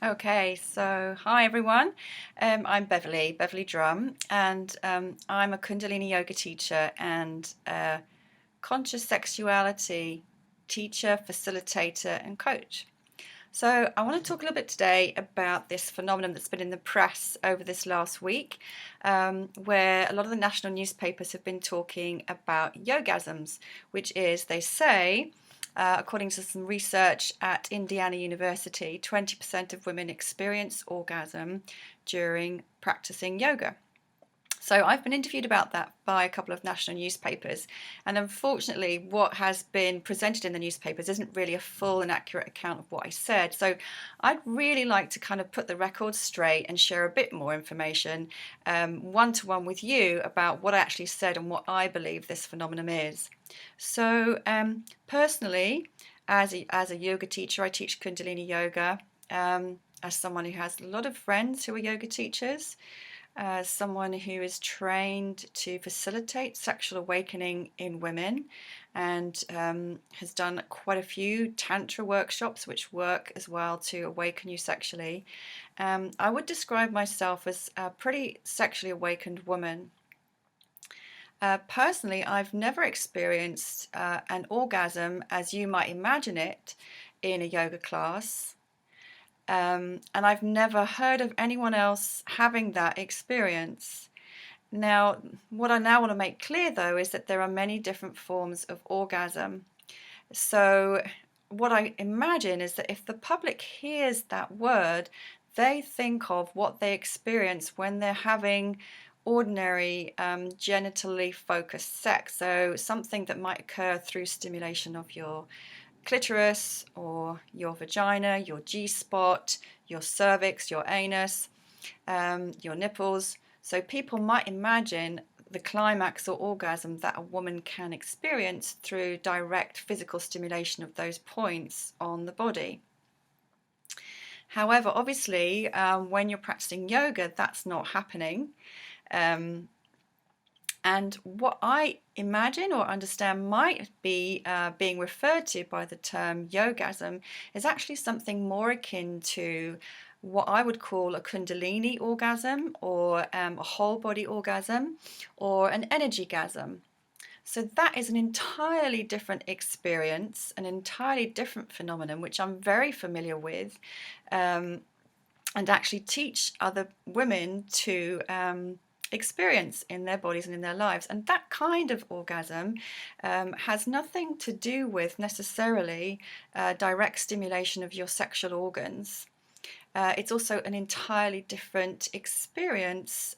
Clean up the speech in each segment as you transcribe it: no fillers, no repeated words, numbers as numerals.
Okay, so hi everyone. I'm Beverly Drum, and I'm a Kundalini yoga teacher and a conscious sexuality teacher, facilitator, and coach. So I want to talk a little bit today about this phenomenon that's been in the press over this last week, where a lot of the national newspapers have been talking about yogasms, which is, they say, according to some research at Indiana University, 20% of women experience orgasm during practicing yoga. So I've been interviewed about that by a couple of national newspapers, and unfortunately what has been presented in the newspapers isn't really a full and accurate account of what I said. So I'd really like to kind of put the record straight and share a bit more information one-to-one with you about what I actually said and what I believe this phenomenon is. So personally, as a yoga teacher, I teach Kundalini yoga. As someone who has a lot of friends who are yoga teachers, as someone who is trained to facilitate sexual awakening in women, and has done quite a few Tantra workshops which work as well to awaken you sexually, I would describe myself as a pretty sexually awakened woman. Personally, I've never experienced an orgasm as you might imagine it in a yoga class. And I've never heard of anyone else having that experience. Now, what I now want to make clear though is that there are many different forms of orgasm. So, what I imagine is that if the public hears that word, they think of what they experience when they're having ordinary genitally focused sex. So, something that might occur through stimulation of your clitoris or your vagina, your G-spot, your cervix, your anus, your nipples. So people might imagine the climax or orgasm that a woman can experience through direct physical stimulation of those points on the body. However, obviously, when you're practicing yoga, that's not happening. And what I imagine or understand might be being referred to by the term yogasm is actually something more akin to what I would call a Kundalini orgasm, or a whole body orgasm, or an energy-gasm. So that is an entirely different experience, an entirely different phenomenon, which I'm very familiar with, and actually teach other women to experience in their bodies and in their lives. And that kind of orgasm has nothing to do with necessarily direct stimulation of your sexual organs. It's also an entirely different experience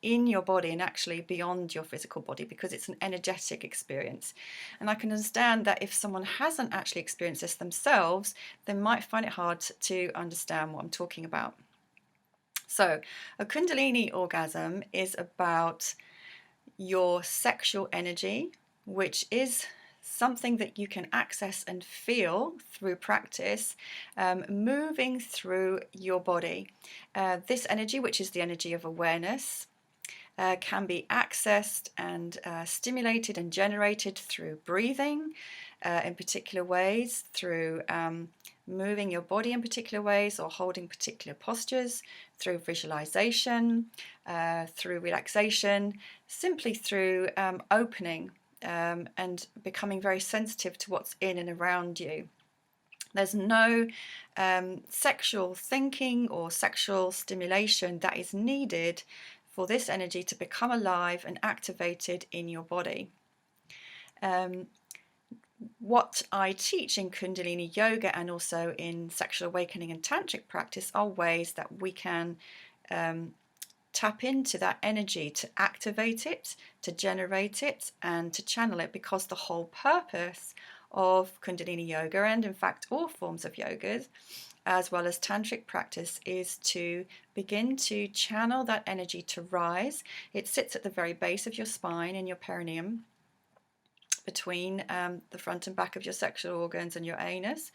in your body, and actually beyond your physical body, because it's an energetic experience. And I can understand that if someone hasn't actually experienced this themselves, they might find it hard to understand what I'm talking about. So, a Kundalini orgasm is about your sexual energy, which is something that you can access and feel through practice, moving through your body. This energy, which is the energy of awareness, can be accessed and stimulated and generated through breathing in particular ways, through moving your body in particular ways or holding particular postures, through visualization, through relaxation, simply through opening and becoming very sensitive to what's in and around you. There's no sexual thinking or sexual stimulation that is needed for this energy to become alive and activated in your body. What I teach in Kundalini yoga and also in sexual awakening and tantric practice are ways that we can tap into that energy, to activate it, to generate it, and to channel it, because the whole purpose of Kundalini yoga, and in fact all forms of yogas, as well as tantric practice, is to begin to channel that energy to rise. It sits at the very base of your spine, in your perineum, between the front and back of your sexual organs and your anus.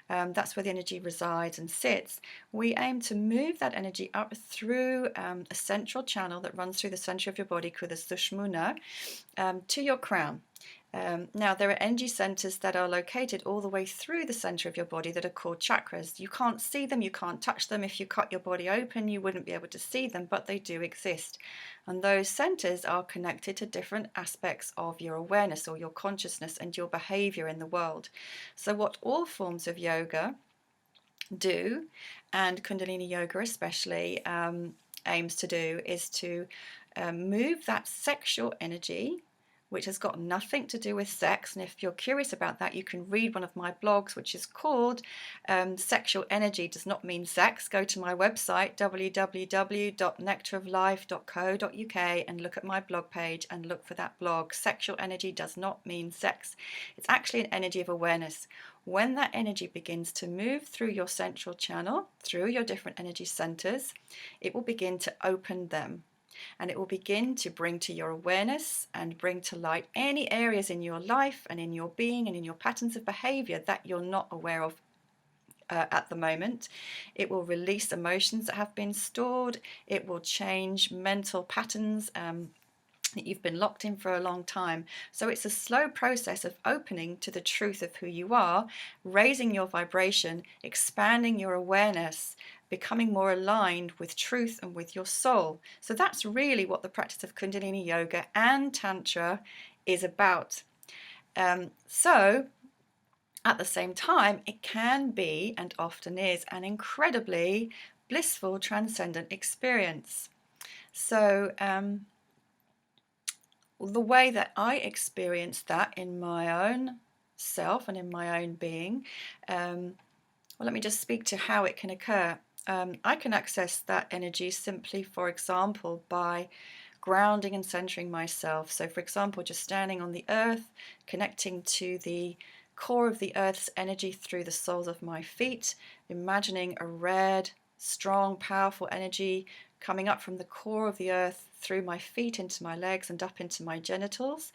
That's where the energy resides and sits. We aim to move that energy up through a central channel that runs through the center of your body, called the Sushmuna, to your crown. Now, there are energy centers that are located all the way through the center of your body that are called chakras. You can't see them, you can't touch them. If you cut your body open, you wouldn't be able to see them, but they do exist. And those centers are connected to different aspects of your awareness or your consciousness and your behavior in the world. So what all forms of yoga do, and Kundalini yoga especially aims to do, is to move that sexual energy, which has got nothing to do with sex. And if you're curious about that, you can read one of my blogs, which is called Sexual Energy Does Not Mean Sex. Go to my website, www.nectaroflife.co.uk, and look at my blog page and look for that blog. Sexual energy does not mean sex. It's actually an energy of awareness. When that energy begins to move through your central channel, through your different energy centers, it will begin to open them. And it will begin to bring to your awareness and bring to light any areas in your life and in your being and in your patterns of behavior that you're not aware of at the moment. It will release emotions that have been stored. It will change mental patterns that you've been locked in for a long time. So it's a slow process of opening to the truth of who you are, raising your vibration, expanding your awareness, becoming more aligned with truth and with your soul. So that's really what the practice of Kundalini yoga and Tantra is about. So at the same time, it can be, and often is, an incredibly blissful, transcendent experience. So the way that I experienced that in my own self and in my own being, well, let me just speak to how it can occur. I can access that energy simply, for example, by grounding and centering myself. So, for example, just standing on the earth, connecting to the core of the earth's energy through the soles of my feet, imagining a red, strong, powerful energy coming up from the core of the earth through my feet into my legs and up into my genitals.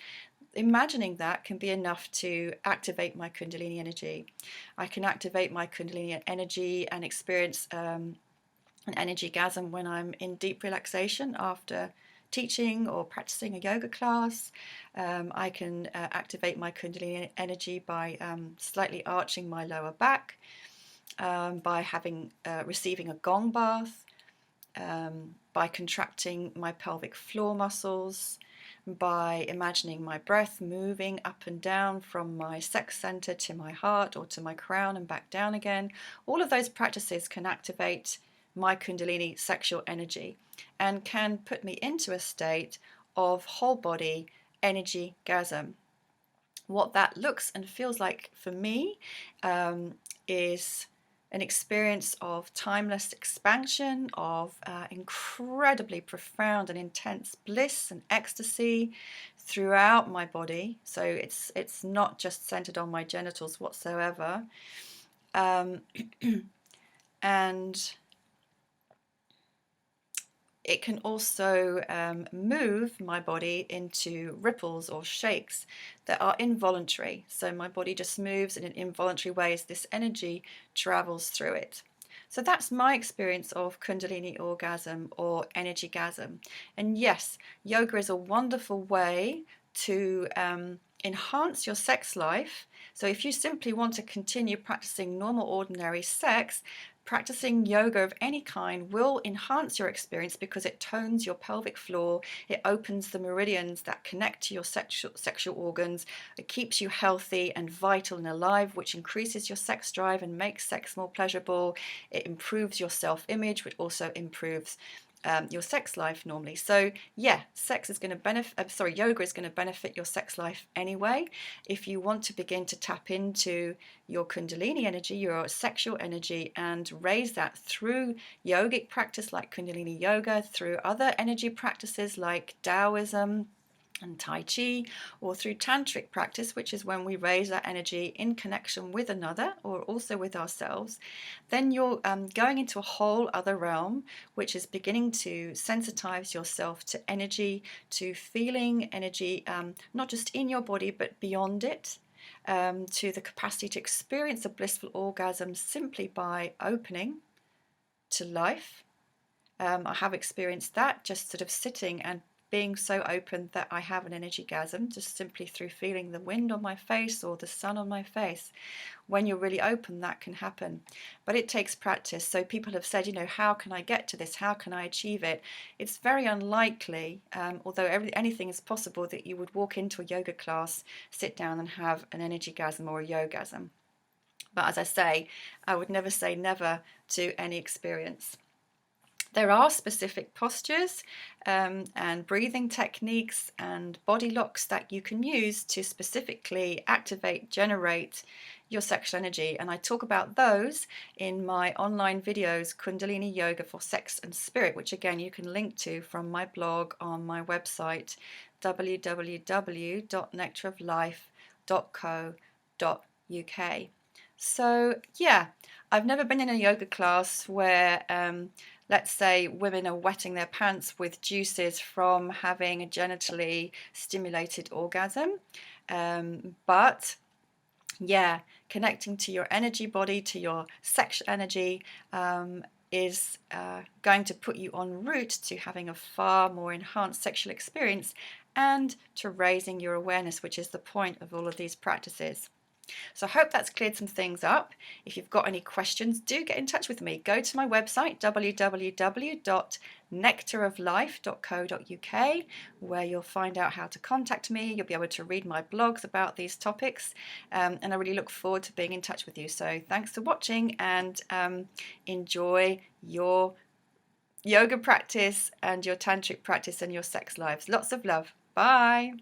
Imagining that can be enough to activate my Kundalini energy. I can activate my Kundalini energy and experience an energy-gasm when I'm in deep relaxation after teaching or practicing a yoga class. I can activate my Kundalini energy by slightly arching my lower back, by receiving a gong bath, by contracting my pelvic floor muscles, by imagining my breath moving up and down from my sex center to my heart or to my crown and back down again. All of those practices can activate my Kundalini sexual energy and can put me into a state of whole body energy-gasm. What that looks and feels like for me is an experience of timeless expansion, of incredibly profound and intense bliss and ecstasy throughout my body. So it's not just centered on my genitals whatsoever. And it can also move my body into ripples or shakes that are involuntary. So my body just moves in an involuntary way as this energy travels through it. So that's my experience of Kundalini orgasm or energy-gasm. And yes, yoga is a wonderful way to enhance your sex life. So if you simply want to continue practicing normal, ordinary sex, practicing yoga of any kind will enhance your experience because it tones your pelvic floor, it opens the meridians that connect to your sexual organs, it keeps you healthy and vital and alive, which increases your sex drive and makes sex more pleasurable. It improves your self-image, which also improves your sex life normally. So yeah, yoga is going to benefit your sex life anyway. If you want to begin to tap into your Kundalini energy, your sexual energy, and raise that through yogic practice like Kundalini yoga, through other energy practices like Taoism and Tai Chi, or through tantric practice, which is when we raise that energy in connection with another or also with ourselves, then you're going into a whole other realm, which is beginning to sensitize yourself to energy, to feeling energy, not just in your body, but beyond it, to the capacity to experience a blissful orgasm simply by opening to life. I have experienced that just sort of sitting and being so open that I have an energy gasm, just simply through feeling the wind on my face or the sun on my face. When you're really open, that can happen. But it takes practice. So people have said, how can I get to this? How can I achieve it? It's very unlikely, although anything is possible, that you would walk into a yoga class, sit down and have an energy gasm or a yogasm. But as I say, I would never say never to any experience. There are specific postures and breathing techniques and body locks that you can use to specifically activate, generate your sexual energy. And I talk about those in my online videos, Kundalini Yoga for Sex and Spirit, which again you can link to from my blog on my website, www.nectaroflife.co.uk. So yeah, I've never been in a yoga class where let's say women are wetting their pants with juices from having a genitally stimulated orgasm. But yeah, connecting to your energy body, to your sexual energy, is going to put you en route to having a far more enhanced sexual experience and to raising your awareness, which is the point of all of these practices. So I hope that's cleared some things up. If you've got any questions, do get in touch with me. Go to my website, www.nectaroflife.co.uk, where you'll find out how to contact me. You'll be able to read my blogs about these topics, and I really look forward to being in touch with you. So thanks for watching, and enjoy your yoga practice and your tantric practice and your sex lives. Lots of love. Bye.